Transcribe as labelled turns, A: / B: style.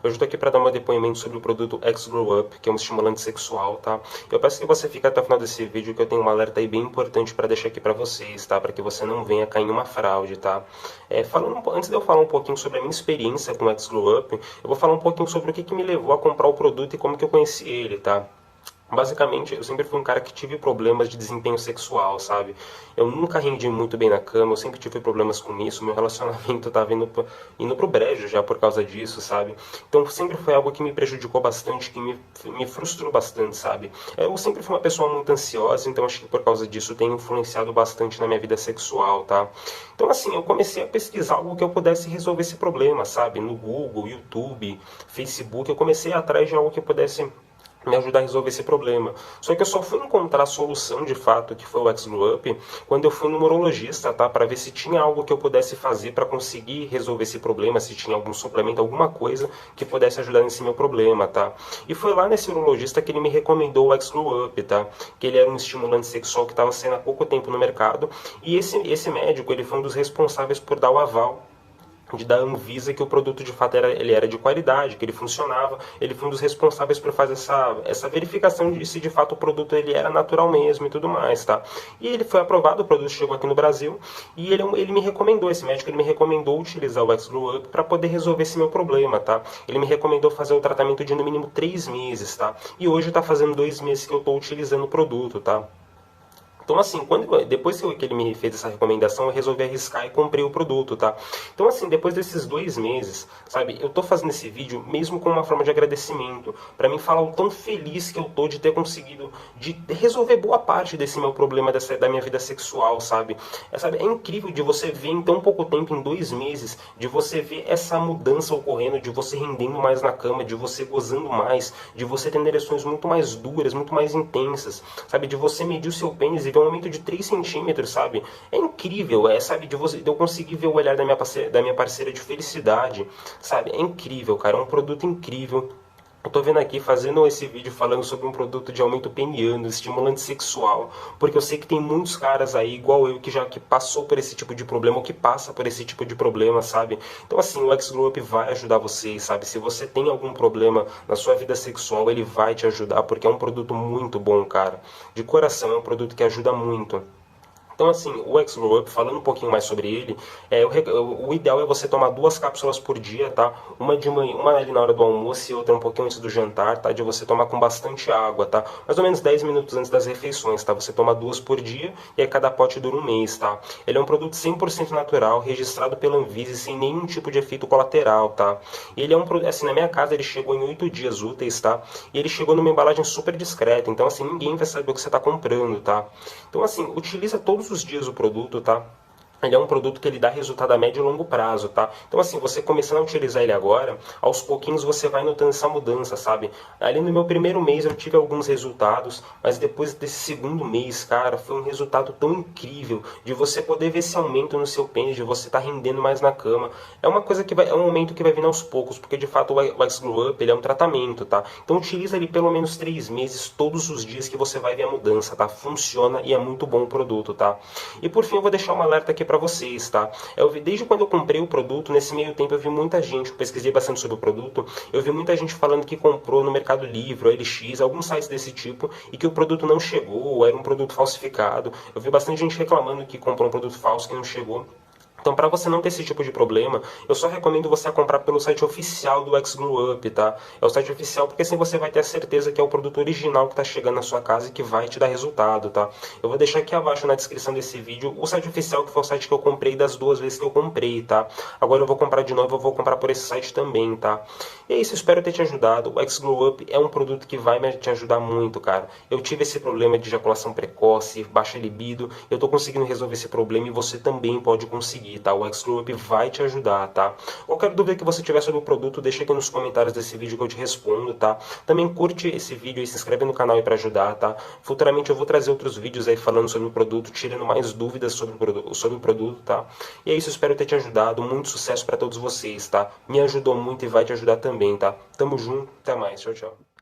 A: Hoje eu tô aqui para dar um depoimento sobre o produto X-Grow Up, que é um estimulante sexual, tá? Eu peço que você fique até o final desse vídeo, que eu tenho um alerta aí bem importante para deixar aqui para vocês, tá? Para que você não venha cair em uma fraude, tá? Antes de eu falar um pouquinho sobre a minha experiência com o X-Grow Up, eu vou falar um pouquinho sobre o que me levou a comprar o produto e como que eu conheci ele, tá? Basicamente, eu sempre fui um cara que tive problemas de desempenho sexual, sabe? Eu nunca rendi muito bem na cama, eu sempre tive problemas com isso, meu relacionamento tava indo pro brejo já por causa disso, sabe? Então sempre foi algo que me prejudicou bastante, que me frustrou bastante, sabe? Eu sempre fui uma pessoa muito ansiosa, então acho que por causa disso tem influenciado bastante na minha vida sexual, tá? Então assim, eu comecei a pesquisar algo que eu pudesse resolver esse problema, sabe? No Google, YouTube, Facebook, eu comecei atrás de algo que pudesse me ajudar a resolver esse problema. Só que eu só fui encontrar a solução de fato, que foi o X-Grow Up, quando eu fui no urologista, tá? Para ver se tinha algo que eu pudesse fazer para conseguir resolver esse problema, se tinha algum suplemento, alguma coisa que pudesse ajudar nesse meu problema, tá? E foi lá nesse urologista que ele me recomendou o X-Grow Up, tá? Que ele era um estimulante sexual que estava sendo há pouco tempo no mercado, e esse médico, ele foi um dos responsáveis por dar o aval da Anvisa que o produto de fato ele era de qualidade, que ele funcionava. Ele foi um dos responsáveis por fazer essa verificação de se de fato o produto ele era natural mesmo e tudo mais, tá? E ele foi aprovado, o produto chegou aqui no Brasil e ele me recomendou, esse médico ele me recomendou utilizar o X-Grow Up para poder resolver esse meu problema, tá? Ele me recomendou fazer o tratamento de no mínimo 3 meses, tá? E hoje está fazendo 2 meses que eu estou utilizando o produto, tá? Então, assim, depois que ele me fez essa recomendação, eu resolvi arriscar e comprei o produto, tá? Então, assim, depois desses 2 meses, sabe, eu tô fazendo esse vídeo mesmo com uma forma de agradecimento, pra mim falar o tão feliz que eu tô de ter conseguido de resolver boa parte desse meu problema, da minha vida sexual, sabe? É incrível de você ver em tão pouco tempo, em 2 meses, de você ver essa mudança ocorrendo, de você rendendo mais na cama, de você gozando mais, de você tendo ereções muito mais duras, muito mais intensas, sabe? De você medir o seu pênis e ver um aumento de 3 centímetros, sabe? É incrível, sabe? De eu conseguir ver o olhar da minha parceira de felicidade, sabe? É incrível, cara, é um produto incrível. Eu tô vendo aqui, fazendo esse vídeo falando sobre um produto de aumento peniano, estimulante sexual, porque eu sei que tem muitos caras aí, igual eu, que passou por esse tipo de problema, ou que passa por esse tipo de problema, sabe? Então assim, o X-Grow Up vai ajudar vocês, sabe? Se você tem algum problema na sua vida sexual, ele vai te ajudar, porque é um produto muito bom, cara. De coração, é um produto que ajuda muito. Então, assim, o X-Grow Up, falando um pouquinho mais sobre ele, o ideal é você tomar 2 cápsulas por dia, tá? Uma de manhã, uma ali na hora do almoço e outra um pouquinho antes do jantar, tá? De você tomar com bastante água, tá? Mais ou menos 10 minutos antes das refeições, tá? Você toma 2 por dia e aí cada pote dura um mês, tá? Ele é um produto 100% natural, registrado pela Anvisa e sem nenhum tipo de efeito colateral, tá? E ele é um produto, assim, na minha casa ele chegou em 8 dias úteis, tá? E ele chegou numa embalagem super discreta, então, assim, ninguém vai saber o que você tá comprando, tá? Então, assim, utiliza todos os dias o produto, tá? Ele é um produto que ele dá resultado a médio e longo prazo, tá? Então, assim, você começando a utilizar ele agora, aos pouquinhos você vai notando essa mudança, sabe? Ali no meu primeiro mês eu tive alguns resultados, mas depois desse segundo mês, cara, foi um resultado tão incrível de você poder ver esse aumento no seu pênis, de você estar rendendo mais na cama. É uma coisa que é um aumento que vai vir aos poucos, porque de fato o X-Grow Up, ele é um tratamento, tá? Então utiliza ele pelo menos 3 meses, todos os dias que você vai ver a mudança, tá? Funciona e é muito bom o produto, tá? E por fim eu vou deixar um alerta aqui para vocês, tá? Desde quando eu comprei o produto, nesse meio tempo eu vi muita gente, eu pesquisei bastante sobre o produto, eu vi muita gente falando que comprou no Mercado Livre, OLX, alguns sites desse tipo, e que o produto não chegou, era um produto falsificado. Eu vi bastante gente reclamando que comprou um produto falso que não chegou. Então, para você não ter esse tipo de problema, eu só recomendo você comprar pelo site oficial do X-Grow Up, tá? É o site oficial porque assim você vai ter a certeza que é o produto original que está chegando na sua casa e que vai te dar resultado, tá? Eu vou deixar aqui abaixo na descrição desse vídeo o site oficial, que foi o site que eu comprei das 2 vezes que eu comprei, tá? Agora eu vou comprar de novo, eu vou comprar por esse site também, tá? E é isso, espero ter te ajudado. O X-Grow Up é um produto que vai te ajudar muito, cara. Eu tive esse problema de ejaculação precoce, baixa libido, eu tô conseguindo resolver esse problema e você também pode conseguir, tá? O X-Grow Up vai te ajudar, tá? Qualquer dúvida que você tiver sobre o produto, deixa aqui nos comentários desse vídeo que eu te respondo, tá? Também curte esse vídeo e se inscreve no canal aí pra ajudar, tá? Futuramente eu vou trazer outros vídeos aí falando sobre o produto, tirando mais dúvidas sobre o produto, tá? E é isso, espero ter te ajudado. Muito sucesso pra todos vocês, tá? Me ajudou muito e vai te ajudar também, tá? Tamo junto, até mais, tchau, tchau.